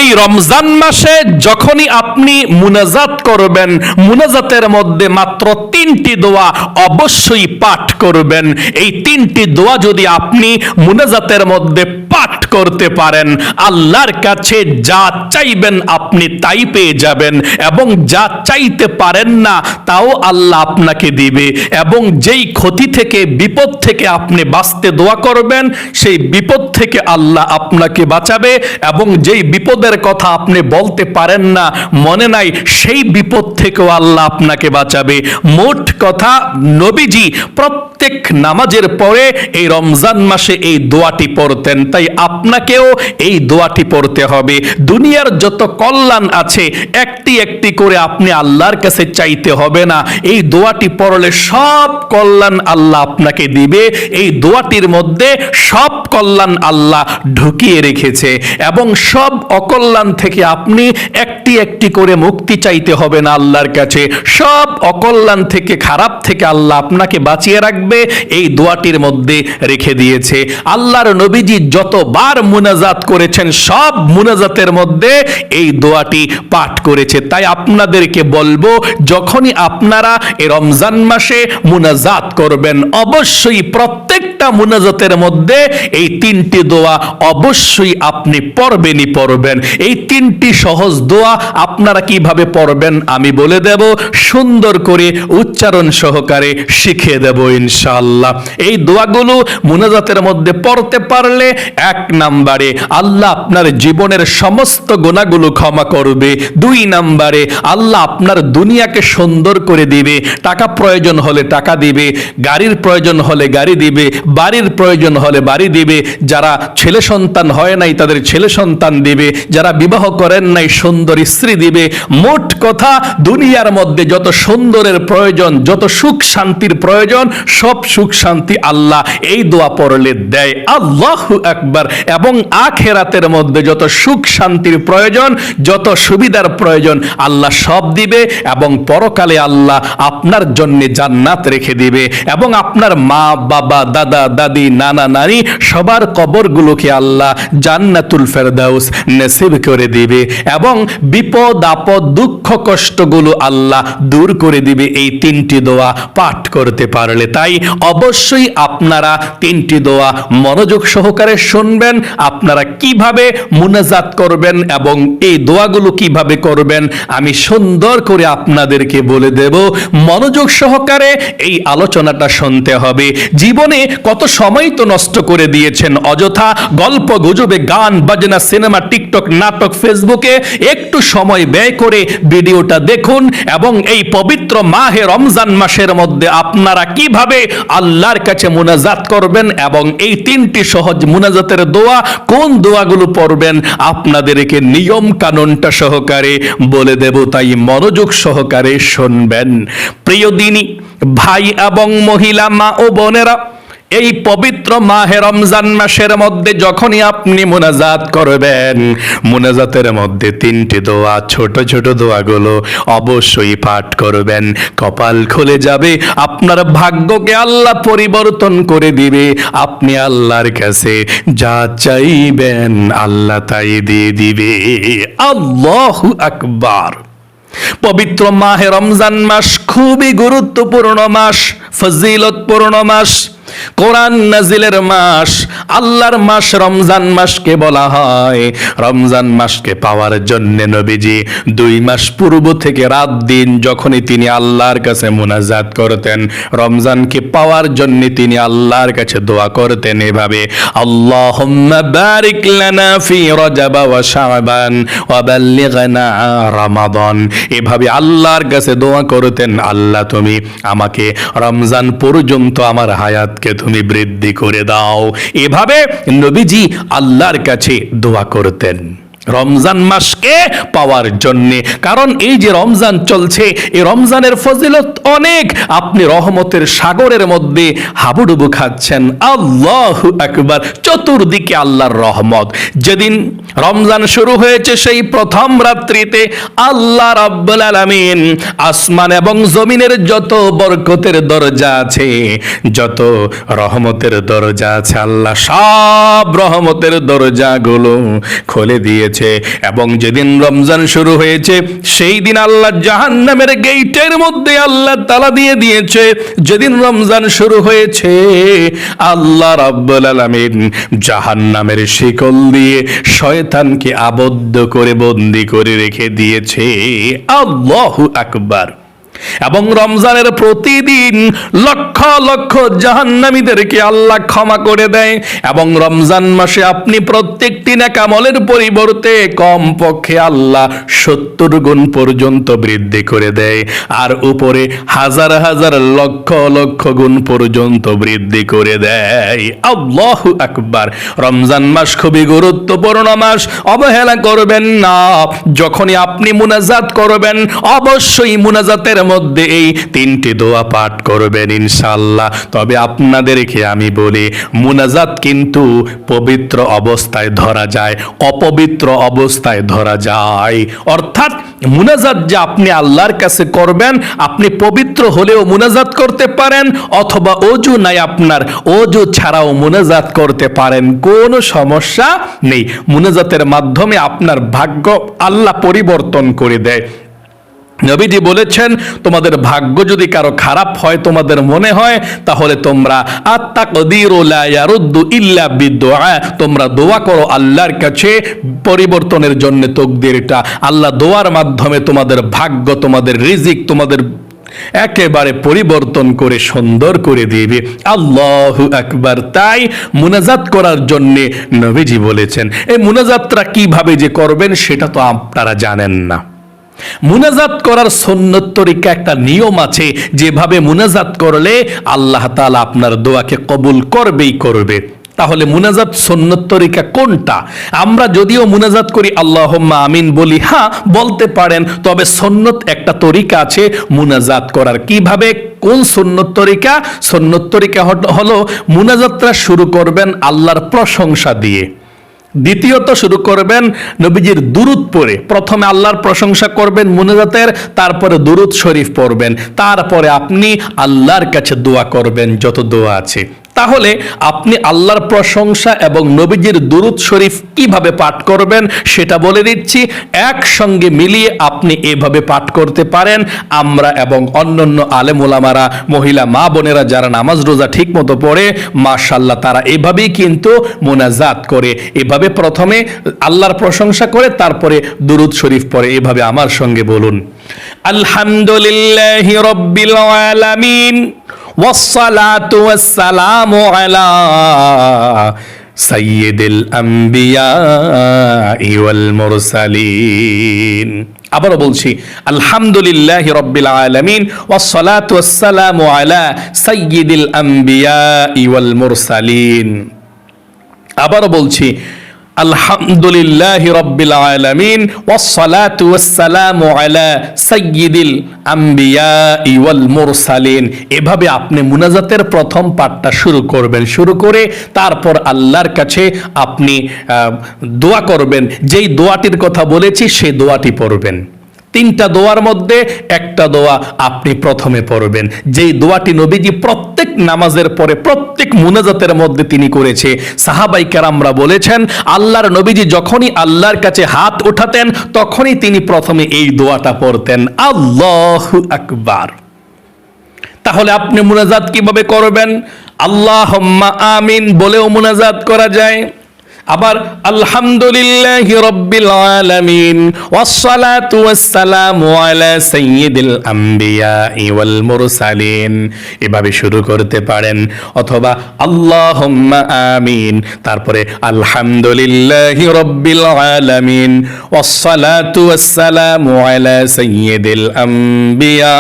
এই রমজান মাসে যখনই আপনি মুনাজাত করবেন, মুনাজাতের মধ্যে মাত্র 3টি দোয়া অবশ্যই পাঠ করবেন। এই 3টি দোয়া যদি আপনি মুনাজাতের মধ্যে পাঠ করতে পারেন, আল্লাহর কাছে যা চাইবেন আপনি তাই পেয়ে যাবেন, এবং যা চাইতে পারেন না তাও আল্লাহ আপনাকে দিবে। এবং যেই ক্ষতি থেকে, বিপদ থেকে আপনি বাঁচতে দোয়া করবেন, সেই বিপদ থেকে আল্লাহ আপনাকে বাঁচাবে। এবং যেই বিপদের কথা আপনি বলতে পারেন না, মনে নাই, সেই বিপদ থেকেও আল্লাহ আপনাকে বাঁচাবে। মোট কথা, নবীজি প্রত্যেক নামাজের পরে এই রমজান মাসে এই দোয়াটি পড়তেন। তাই আপনাকেও এই দোয়াটি পড়তে হবে। দুনিয়ার যত কল্যাণ আছে একটি একটি করে আপনি আল্লাহর কাছে চাইতে হবে না। এই দোয়াটি পড়লে সব কল্যাণ আল্লাহ আপনাকে দিবে। এই দোয়াটির মধ্যে সব কল্যাণ আল্লাহ ঢুকিয়ে রেখেছে, এবং সব অকল্যাণ থেকে আপনি একটি একটি করে মুক্তি চাইতে হবে না আল্লাহর কাছে। সব অকল্যাণ থেকে, খারাপ থেকে আল্লাহ আপনাকে বাঁচিয়ে রাখবে, এই দোয়াটির মধ্যে রেখে দিয়েছে। আল্লাহর নবীজি যতবার মুনাজাত করেছেন, সব মুনাজাতের মধ্যে এই দোয়াটি পাঠ করেছে। তাই আপনাদেরকে বলবো, যখনই আপনারা এই রমজান মাসে মুনাজাত করবেন, অবশ্যই প্রত্যেকটা মুনাজাতের মধ্যে এই 3টি দোয়া অবশ্যই আপনি পড়বেনই পড়বেন। এই 3টি সহজ দোয়া আপনারা কিভাবে পড়বেন আমি বলে দেব, সুন্দর করে উচ্চারণ সহকারে শিখিয়ে দেব ইনশাআল্লাহ। এই দোয়াগুলো মুনাজাতের মধ্যে পড়তে পারলে 1 নম্বরে আল্লাহ আপনার জীবনের সমস্ত গুনাহগুলো ক্ষমা করবে। 2 নম্বরে আল্লাহ আপনার দুনিয়াকে সুন্দর করে দিবে। টাকা প্রয়োজন হলে টাকা দিবে, গাড়ির প্রয়োজন হলে গাড়ি দিবে, বাড়ির প্রয়োজন হলে বাড়ি দিবে। যারা ছেলে সন্তান হয় নাই তাদের ছেলে সন্তান দিবে, যারা বিবাহ করেন নাই সুন্দর স্ত্রী দিবে। মোট কথা, দুনিয়ার মধ্যে যত সুন্দরের প্রয়োজন, যত সুখ শান্তির প্রয়োজন, সব সুখ শান্তি আল্লাহ এই দোয়া পড়লে দেয়। আল্লাহু আকবার। এবং আখিরাতের মধ্যে যত সুখ শান্তির প্রয়োজন, যত সুবিধার প্রয়োজন আল্লাহ সব দিবে, এবং পরকালে আল্লাহ আপনার জন্য জান্নাত রেখে দিবে, এবং আপনার মা বাবা, দাদা দাদি, নানা নানি সবার কবরগুলোকে আল্লাহ জান্নাতুল ফেরদাউস নসিব করে দিবে, এবং বিপদ আপদ দুঃখ কষ্টগুলো আল্লাহ দূর করে দিবে এই 3টি দোয়া পাঠ করতে পারলে। তাই অবশ্যই আপনারা 3টি দোয়া মনোযোগ সহকারে শুনবেন। আপনারা কিভাবে মুনাজাত করবেন এবং এই দোয়াগুলো কিভাবে করবেন আমি সুন্দর করে আপনাদেরকে বলে দেব। মনোযোগ সহকারে এই আলোচনাটা শুনতে হবে। জীবনে কত সময় তো নষ্ট করে দিয়েছেন অযথা গল্প গুজবে, গান বাজনা, সিনেমা, টিকটক, নাটক, ফেসবুকে। একটু সময় ব্যয় করে ভিডিওটা দেখুন, এবং এই পবিত্র মাহে রমজান মাসের মধ্যে আপনারা কিভাবে আল্লাহর কাছে মুনাজাত করবেন, এবং এই 3টি সহজ মুনাজাতের দোয়া কোন দোয়াগুলো পড়বেন আপনাদেরকে নিয়ম কানুনটা সহকারে বলে দেব। তাই মনোযোগ সহকারে শুনবেন। প্রিয় দিনী ভাই এবং মহিলা, মা ও বোনেরা, এই পবিত্র মাহে রমজান মাসের মধ্যে যখনই আপনি মুনাজাত করবেন, মুনাজাতের মধ্যে 3টি দোয়া, ছোট ছোট দোয়াগুলো অবশ্যই পাঠ করবেন। কপাল খুলে যাবে, আপনার ভাগ্যকে আল্লাহ পরিবর্তন করে দিবে। আপনি আল্লাহর কাছে যা চাইবেন আল্লাহ তাই দিয়ে দিবে। আল্লাহু আকবার। পবিত্র মাহে রমজান মাস খুবই গুরুত্বপূর্ণ মাস, ফজিলতপূর্ণ মাস, কোরআন নাজিলের মাস, আল্লাহর মাস রমজান মাসকে বলা হয়। রমজান মাসকে পাওয়ার জন্য নবীজি 2 মাস পূর্ব থেকে রাত দিন যখনই তিনি আল্লাহর কাছে মুনাজাত করতেন, রমজানকে পাওয়ার জন্য তিনি আল্লাহর কাছে দোয়া করতেন এভাবে, আল্লাহুম্মা বারিক লানা ফি রজব ওয়া শাবান ওয়া বাল্লিগনা রমাদান। এভাবে আল্লাহর কাছে দোয়া করতেন, আল্লাহ তুমি আমাকে রমজান পর্যন্ত আমার হায়াতকে তুমি বৃদ্ধি করে দাও। এভাবে নবীজি আল্লাহর কাছে দোয়া করতেন রমজান মাসকে পাওয়ার জন্যে। কারণ এই যে রমজান চলছে, এই রমজানের ফজিলত অনেক। আপনি রহমতের সাগরের মধ্যে হাবুডুবু খাচ্ছেন। আল্লাহু আকবার। চতুর্দিকে আল্লাহর রহমত। যেদিন রমজান শুরু হয়েছে সেই প্রথম রাত্রিতে আল্লাহ রাব্বুল আলামিন আসমান এবং জমিনের যত বরকতের দরজা আছে, যত রহমতের দরজা আছে, আল্লাহ সব রহমতের দরজাগুলো খুলে দিয়েছে। হয়েছে এবং যেদিন রমজান শুরু হয়েছে সেই দিন আল্লাহ জাহান্নামের গেটের মধ্যে আল্লাহ তালা দিয়ে দিয়েছে। যেদিন রমজান শুরু হয়েছে আল্লাহ রাব্বুল আলামিন জাহান্নামের শিকল দিয়ে শয়তানকে আবদ্ধ করে বন্দী করে রেখে দিয়েছে। আল্লাহু আকবার। এবং রমজানের প্রতিদিন লক্ষ লক্ষ জাহান্নামীদেরকে আল্লাহ ক্ষমা করে দেয় এবং রমজান মাসে আপনি প্রত্যেকটি নেক আমলের পরিবর্তে কমপক্ষে আল্লাহ 70 গুণ পর্যন্ত বৃদ্ধি করে দেয়, আর উপরে হাজার হাজার লক্ষ লক্ষ গুণ পর্যন্ত বৃদ্ধি করে দেয়। আল্লাহু আকবার। রমজান মাস খুবই গুরুত্বপূর্ণ মাস, অবহেলা করবেন না। যখনই আপনি মুনাজাত করবেন অবশ্যই মুনাজাতের মধ্যে এই 3টি দোয়া পাঠ করবেন ইনশাআল্লাহ। তবে আপনাদেরকে আমি বলি, মুনাজাত কিন্তু পবিত্র অবস্থায় ধরা যায়, অপবিত্র অবস্থায় ধরা যায়। অর্থাৎ মুনাজাত যে আপনি আল্লাহর কাছে করবেন, আপনি পবিত্র হলেও মুনাজাত করতে পারেন, অথবা ওযু নাই আপনার, ওযু ছাড়াও মুনাজাত করতে পারেন, কোনো সমস্যা নেই। মুনাজাতের মাধ্যমে আপনার ভাগ্য আল্লাহ পরিবর্তন করে দেয়। নবীজি বলেছেন, তোমাদের ভাগ্য যদি কারো খারাপ হয়, তোমাদের মনে হয়, তাহলে তোমরা আত-তাকদীরু লা ইয়ারুদ্দু ইল্লা বিদুআ, তোমরা দোয়া করো আল্লাহর কাছে পরিবর্তনের জন্য। তাকদীরটা আল্লাহ দোয়ার মাধ্যমে তোমাদের ভাগ্য, তোমাদের রিজিক, তোমাদের একেবারে পরিবর্তন করে সুন্দর করে দিবে। আল্লাহু আকবার। তাই মুনাজাত করার জন্য নবীজি বলেছেন। এই মুনাজাতটা কিভাবে যে করবেন সেটা তো আপনারা জানেন না। মুনাজাত করার সুন্নত তরিকা, একটা নিয়ম আছে, যেভাবে মুনাজাত করলে আল্লাহ তাআলা আপনার দোয়াকে কবুল করবেই করবে। তাহলে মুনাজাত সুন্নত তরিকা কোনটা? আমরা যদিও মুনাজাত করি আল্লাহুম্মা আমিন বলি, হ্যাঁ বলতে পারেন, তবে সুন্নত একটা তরিকা আছে মুনাজাত করার। কিভাবে, কোন সুন্নত তরিকা? সুন্নত তরিকা হলো মুনাজাতটা শুরু করবেন আল্লাহর প্রশংসা দিয়ে, দ্বিতীয়ত শুরু করবেন নবীজির দুরূদ পড়ে। প্রথমে আল্লাহর প্রশংসা করবেন মুনাজাতের, তারপরে দুরূদ শরীফ পড়বেন, তারপরে আপনি আল্লাহর কাছে দোয়া করবেন যত দোয়া আছে। তাহলে আপনি আল্লাহর প্রশংসা এবং নবীজির দুরূদ শরীফ কিভাবে পাঠ করবেন সেটা বলে দিচ্ছি। একসঙ্গে মিলিয়ে আপনি এভাবে পাঠ করতে পারেন। আমরা এবং অন্যান্য আলেম ওলামারা, মহিলা মা বোনেরা যারা নামাজ রোজা ঠিক মতো পড়ে, মাশাআল্লাহ, তারা এভাবেই কিন্তু মুনাজাত করে। এভাবে প্রথমে আল্লাহর প্রশংসা করে তারপরে দুরূদ শরীফ পড়ে। এভাবে আমার সঙ্গে বলুন, আলহামদুলিল্লাহি রাব্বিল আলামিন ওয়াসসালাতু ওয়াসসালামু আলা সাইয়্যিদিল আম্বিয়া ওয়াল মুরসালিন। আবারও বলছি, আলহামদুলিল্লাহি রাব্বিল আলামিন ওয়াসসালাতু ওয়াসসালামু আলা সাইয়্যিদিল আম্বিয়া ওয়াল মুরসালিন। আবারও বলছি, আলহামদুলিল্লাহি রাব্বিল আলামিন ওয়াসসালাতু ওয়াসসালামু আলা সাইয়্যিদিল আম্বিয়া ওয়াল মুরসালিন। এভাবে আপনি মুনাজাতের প্রথম পাঠটা শুরু করবেন। শুরু করে তারপর আল্লাহর কাছে আপনি দোয়া করবেন। যেই দোয়াটির কথা বলেছি সেই দোয়াটি পড়বেন। 3টা দোয়ার মধ্যে একটা দোয়া আপনি প্রথমে পড়বেন, যেই দোয়াটি নবীজি প্রত্যেক নামাজের পরে, প্রত্যেক মুনাজাতের মধ্যে তিনি করেছে। সাহাবাই কেরামরা বলেছেন, আল্লাহর নবীজি যখনই আল্লাহর কাছে হাত উঠাতেন তখনই তিনি প্রথমে এই দোয়াটা পড়তেন, আল্লাহু আকবার। তাহলে আপনি মুনাজাত কিভাবে করবেন? আল্লাহুম্মা আমিন বলেও মুনাজাত করা যায়। আবার আলহামদুলিল্লাহি রাব্বিল আলামিন ওয়াসসালাতু ওয়াসসালামু আলা সাইয়্যিদিল আম্বিয়া ওয়াল মুরসালিন, এভাবে শুরু করতে পারেন। অথবা আল্লাহুম্মা আমিন, তারপরে আলহামদুলিল্লাহি রাব্বিল আলামিন ওয়াসসালাতু ওয়াসসালামু আলা সাইয়্যিদিল আম্বিয়া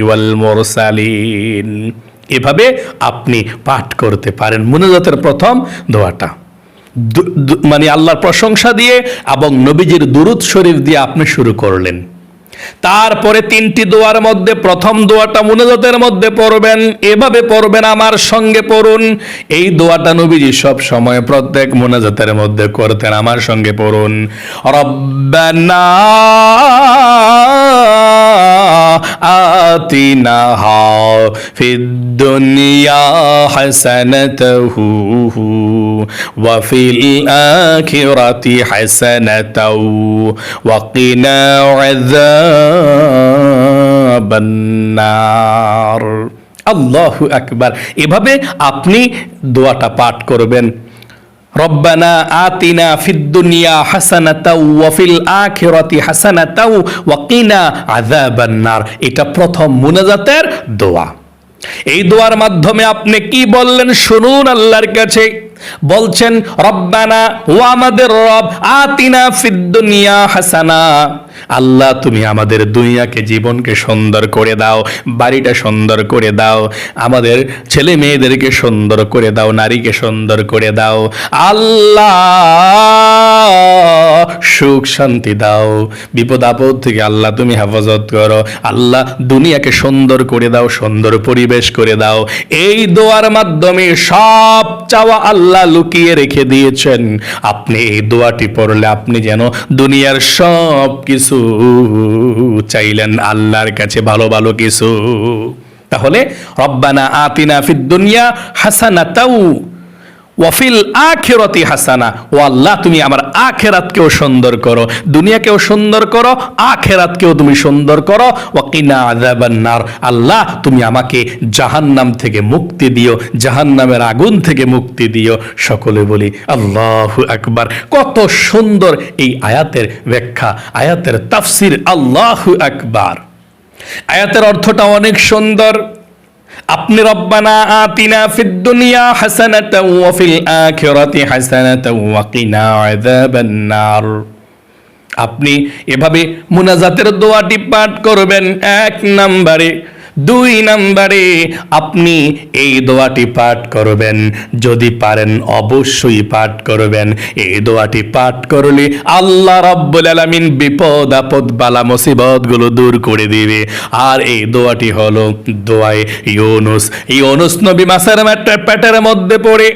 ওয়াল মুরসালিন। এভাবে আপনি পাঠ করতে পারেন মুনাজাতের প্রথম দোয়াটা, মানে আল্লাহর প্রশংসা দিয়ে এবং নবীজির দুরূদ শরীফ দিয়ে আপনি শুরু করলেন। তারপরে 3টি দোয়ার মধ্যে প্রথম দোয়াটা মুনাজাতের মধ্যে পড়বেন। এভাবে পড়বেন, আমার সঙ্গে পড়ুন। এই দোয়াটা নবীজি সব সময় প্রত্যেক মুনাজাতের মধ্যে করতেন। আমার সঙ্গে পড়ুন, রব্বানা আতিনা ফিদ দুনিয়া হাসানাতাহু ওয়া ফিল আখিরাতি হাসানাতাও ওয়া কিনা আযাবান নার। আল্লাহু আকবার। এভাবে আপনি দোয়াটা পাঠ করবেন, রব্বানা আতিনা ফিদ দুনিয়া হাসানাতাও ওয়া ফিল আখিরাতি হাসানাতাও ওয়া কিনা আযাবান নার। এটা প্রথম মুনাজাতের দোয়া। এই দোয়ার মাধ্যমে আপনি কি বললেন শুনুন আল্লাহর কাছে। বলছেন, রব্বানা, ও আমাদের রব, আতিনা ফিদ দুনিয়া হাসানা, আল্লাহ তুমি আমাদের দুনিয়াকে, জীবনকে সুন্দর করে দাও, বাড়িটা সুন্দর করে দাও, আমাদের ছেলে মেয়েদেরকে সুন্দর করে দাও, নারীকে সুন্দর করে দাও, আল্লাহ সুখ শান্তি দাও, বিপদ আপদ থেকে আল্লাহ তুমি হেফাজত করো, আল্লাহ দুনিয়াকে সুন্দর করে দাও, সুন্দর পরিবেশ করে দাও। এই দোয়ার মাধ্যমে সব চাওয়া আল্লাহ লুকিয়ে রেখে দিয়েছেন। আপনি এই দোয়াটি পড়লে আপনি যেন দুনিয়ার সব কিছু চাইলেন আল্লাহর কাছে, ভালো ভালো কিছু। তাহলে রব্বানা আতিনা ফিদ দুনিয়া হাসানাতাও ওয়া ফিল আখিরাতি হাসানা, ও আল্লাহ তুমি আমার আখিরাতকেও সুন্দর করো, দুনিয়াকেও সুন্দর করো, আখিরাতকেও তুমি সুন্দর করো, ওয়া কিনা আযাবান নার, আল্লাহ তুমি আমাকে জাহান্নাম থেকে মুক্তি দিও, জাহান্নামের আগুন থেকে মুক্তি দিও। সকলে বলি আল্লাহু আকবার। কত সুন্দর এই আয়াতের ব্যাখ্যা, আয়াতের তাফসির। আল্লাহু আকবার। আয়াতের অর্থটা অনেক সুন্দর। আপনি রব্বানা আতিনা ফিদ দুনিয়া হাসানাতাও ওয়া ফিল আখিরাতি হাসানাতাও ওয়া কিনা আযাবান নার, আপনি এভাবে মুনাজাতের দোয়াটি পাঠ করবেন 1 নম্বরে। 2 নম্বরে আপনি এই দোয়াটি পাঠ করবেন, যদি পারেন অবশ্যই পাঠ করবেন। এই দোয়াটি পাঠ করলে আল্লাহ রাব্বুল আলামিন বিপদ আপদ বালা মুসিবত গুলো দূর করে দিবে। আর এই দোয়াটি হলো দোয়ায়ে ইউনুস। ইউনুস নবী মাছের পেটের মধ্যে পড়ে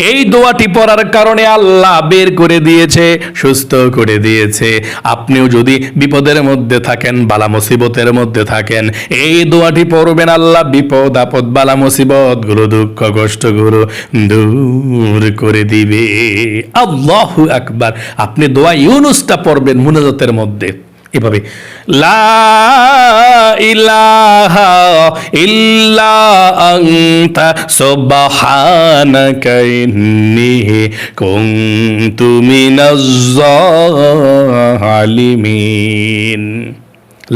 এই দোয়াটি পড়ার কারণে আল্লাহ বের করে দিয়েছে, সুস্থ করে দিয়েছে। আপনিও যদি বিপদের মধ্যে থাকেন, বালা মুসিবতের মধ্যে থাকেন, এই দোয়াটি পড়বেন, আল্লাহ বিপদ আপদ বালা মুসিবত গুলো, দুঃখ কষ্ট গুলো দূর করে দিবে। আল্লাহু আকবার। আপনি দোয়া ইউনুসটা পড়বেন মুনাজাতের মধ্যে এভাবে, লা ইলাহা ইল্লা আনতা সুবহানাকা ইন্নী কুনতু মিনাজ জালিমিন।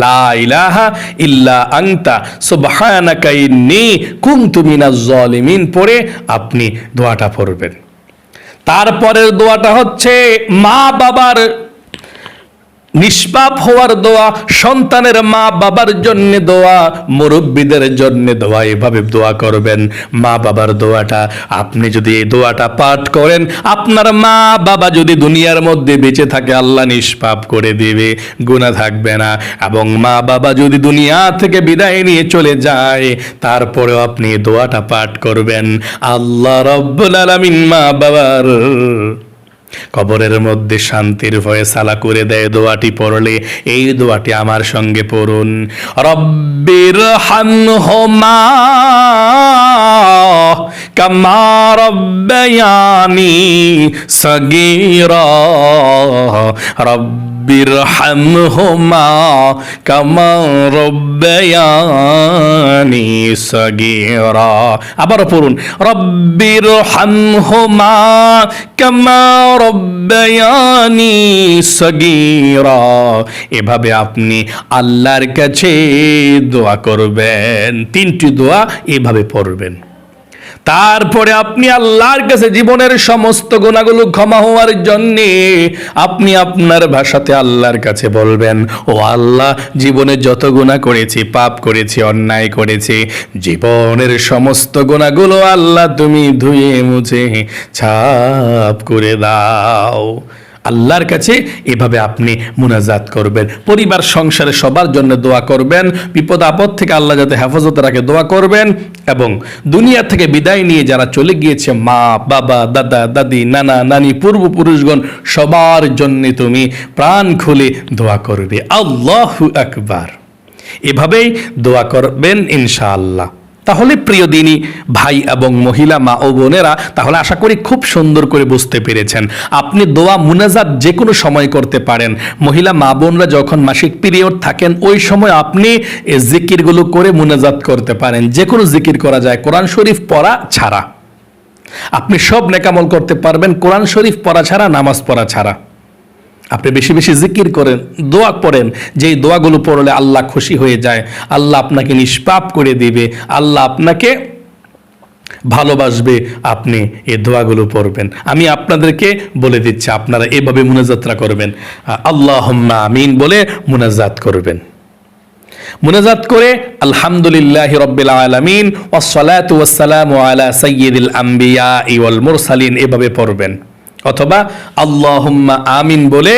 লা ইলাহা ইল্লা আনতা সুবহানাকা ইন্নী কুনতু মিনাজ জালিমিন পড়ে আপনি দোয়াটা পড়বেন। তারপরের দোয়াটা হচ্ছে মা বাবার নিষ্পাপ হওয়ার দোয়া, সন্তানের মা বাবার জন্য দোয়া, মুরব্বীদের জন্য দোয়া। এভাবে দোয়া করবেন। মা বাবার দোয়াটা আপনি যদি এই দোয়াটা পাঠ করেন, আপনার মা বাবা যদি দুনিয়ার মধ্যে বেঁচে থাকে আল্লাহ নিষ্পাপ করে দিবে, গুনাহ থাকবে না। এবং মা বাবা যদি দুনিয়া থেকে বিদায় নিয়ে চলে যায়, তারপরেও আপনি দোয়াটা পাঠ করবেন। আল্লাহ রাব্বুল আলামিন মা বাবার কবরের মধ্যে শান্তির ফয়সালা করে দেয় দোয়াটি পড়লে। এই দোয়াটি আমার সঙ্গে পড়ুন, রব্বির হামহুমা কামা রব্বায়ানি সগীরা, রব্বির হামহুমা কামা রব্বায়ানি সগীরা। আবার পড়ুন, রব্বির হামহুমা কামা রব্বায়ানি সগীরা। এভাবে আপনি আল্লাহর কাছে দোয়া করবেন। 3টি দোয়া এভাবে পড়বেন। তারপরে আপনি আল্লাহর কাছে জীবনের সমস্ত গুনাহগুলো ক্ষমা হওয়ার জন্য আপনি আপনার ভাষাতে আল্লাহর কাছে বলবেন, ও আল্লাহ, জীবনে যত গুনাহ করেছি, পাপ করেছি, অন্যায় করেছি, জীবনের সমস্ত গুনাহগুলো আল্লাহ তুমি ধুয়ে মুছে ছাপ করে দাও। আল্লাহর কাছে এভাবে আপনি মুনাজাত করবেন। পরিবার সংসারে সবার জন্য দোয়া করবেন, বিপদ আপদ থেকে আল্লাহ যাতে হেফাজত রাখে দোয়া করবেন। এবং দুনিয়া থেকে বিদায় নিয়ে যারা চলে গিয়েছে, মা বাবা, দাদা দাদি, নানা নানি, পূর্বপুরুষগণ, সবার জন্য তুমি প্রাণ খুলে দোয়া করবে। আল্লাহু আকবার। এভাবেই দোয়া করবেন ইনশাআল্লাহ। তাহলে প্রিয় দিনী ভাই এবং মহিলা মা ও বোনেরা, তাহলে আশা করি খুব সুন্দর করে বুঝতে পেরেছেন। আপনি দোয়া মুনাজাত যে কোনো সময় করতে পারেন। মহিলা মা বোনরা যখন মাসিক পিরিয়ড থাকেন ওই সময় আপনি এই জিকিরগুলো করে মুনাজাত করতে পারেন। যে কোনো জিকির করা যায়, কোরআন শরীফ পড়া ছাড়া। আপনি সব নেকামল করতে পারবেন কোরআন শরীফ পড়া ছাড়া, নামাজ পড়া ছাড়া। আপনি বেশি বেশি জিকির করেন, দোয়া পড়েন, যেই দোয়াগুলো পড়লে আল্লাহ খুশি হয়ে যায়, আল্লাহ আপনাকে নিষ্পাপ করে দিবে, আল্লাহ আপনাকে ভালোবাসবে। আপনি এই দোয়াগুলো পড়বেন। আমি আপনাদেরকে বলে দিচ্ছি, আপনারা এভাবে মুনাজাতরা করবেন। আল্লাহুম্মা আমিন বলে মুনাজাত করবেন। মুনাজাত করে আলহামদুলিল্লাহি রাব্বিল আলামিন ওয়াসসালাতু ওয়াসসালামু আলা সাইয়্যিদিল আম্বিয়া ওয়াল মুরসালিন এভাবে পড়বেন। অথবা আল্লাহুম্মা আমিন বলে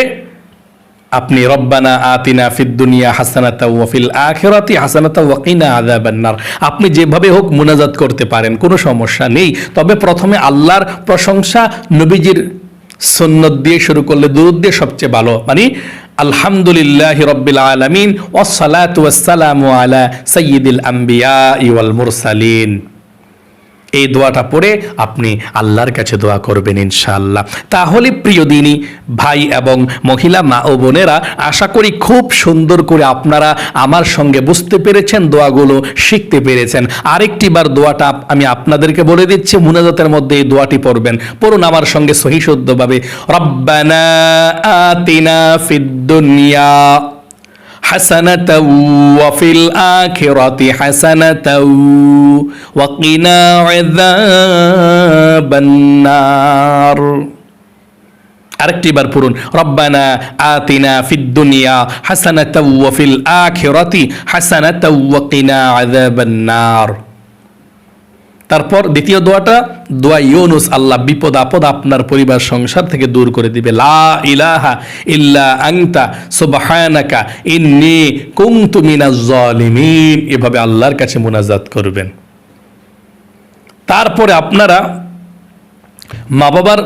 আপনি রব্বানা আতিনা ফিদ দুনিয়া হাসানাতাও ওয়া ফিল আখিরাতি হাসানাতাও ওয়া কিনা আযাবান নার, আপনি যেভাবে হোক মুনাজাত করতে পারেন, কোনো সমস্যা নেই। তবে প্রথমে আল্লাহর প্রশংসা নবীজির সুন্নত দিয়ে শুরু করলে, দুরূদ দিয়ে সবচেয়ে ভালো। মানে আলহামদুলিল্লাহি রাব্বিল আলামিন ওয়াসসালাতু ওয়াসসালামু আলা সাইয়্যিদিল আম্বিয়া ওয়াল মুরসালিন, এই দোয়াটা পড়ে আপনি আল্লাহর কাছে দোয়া করবেন ইনশাআল্লাহ। তাহলে প্রিয় দিনী ভাই এবং মহিলা মা ও বোনেরা, আশা করি খুব সুন্দর করে আপনারা আমার সঙ্গে বুঝতে পেরেছেন, দোয়াগুলো শিখতে পেরেছেন। আরেকটি বার দোয়াটা আমি আপনাদেরকে বলে দিচ্ছি, মুনাজাতের মধ্যে এই দোয়াটি পড়বেন। পড়ুন আমার সঙ্গে সহি শুদ্ধভাবে। রব্বানা আতিনা ফিদ দুনিয়া হাসানাতাও ওয়া ফিল আখিরাতি হাসানাতাও ওয়া কিনা আযাবান নার। আরেকটি বার পড়ুন, রব্বানা আতিনা ফিদ দুনিয়া হাসানাতাও ওয়া ফিল আখিরাতি হাসানাতাও ওয়া কিনা আযাবান নার। তারপর দ্বিতীয় দোয়াটা দোয়া ইউনুস, আল্লাহ বিপদ আপদ আপনার পরিবার সংসার থেকে দূর করে দিবে। লা ইলাহা ইল্লা আনতা সুবহানাকা ইন্নী কুনতু মিনাজ জালিমিন, এভাবে আল্লাহর কাছে মুনাজাত করবেন। তারপরে আপনারা মা বাবার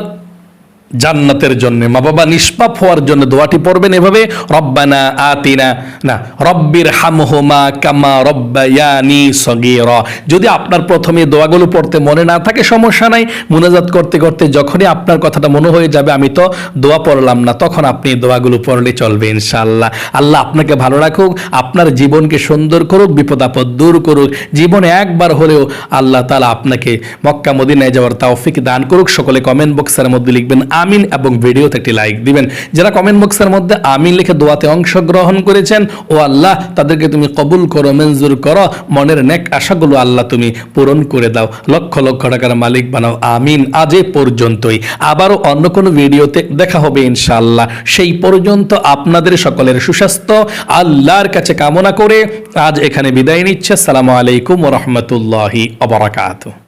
জান্নাতের জন্য, মা বাবা নিষ্পাপ হওয়ার জন্য দোয়াটি পড়বেন এভাবে, রব্বানা আতিনা না রব্বির হামহুমা কামা রব্বায়ানি সগীরা। যদি আপনার প্রথমে দোয়াগুলো পড়তে মনে না থাকে সমস্যা নাই, মুনাজাত করতে করতে যখনই আপনার কথাটা মনে হয়ে যাবে আমি তো দোয়া পড়লাম না, তখন আপনি দোয়াগুলো পড়লে চলবে ইনশাআল্লাহ। আল্লাহ আপনাকে ভালো রাখুক, আপনার জীবনকে সুন্দর করুক, বিপদ আপদ দূর করুক। জীবনে একবার হলেও আল্লাহ তাআলা আপনাকে মক্কা মদিনায় যাওয়ার তৌফিক দান করুক। সকলে কমেন্ট বক্সের মধ্যে লিখবেন আমিন এবং ভিডিওতে একটি লাইক দিবেন। যারা কমেন্ট বক্সের মধ্যে আমিন লিখে দোয়াতে অংশগ্রহণ করেছেন, ও আল্লাহ তাদেরকে তুমি কবুল করো, মঞ্জুর করো, মনের নেক আশাগুলো আল্লাহ তুমি পূরণ করে দাও, লক্ষ লক্ষ টাকার মালিক বানাও। আমিন। আজ এ পর্যন্তই, আবারও অন্য কোনো ভিডিওতে দেখা হবে ইনশাআল্লাহ। সেই পর্যন্ত আপনাদের সকলের সুস্বাস্থ্য আল্লাহর কাছে কামনা করে আজ এখানে বিদায় নিচ্ছে। আসসালামু আলাইকুম ওয়া রাহমাতুল্লাহি ওয়া বারাকাতুহু।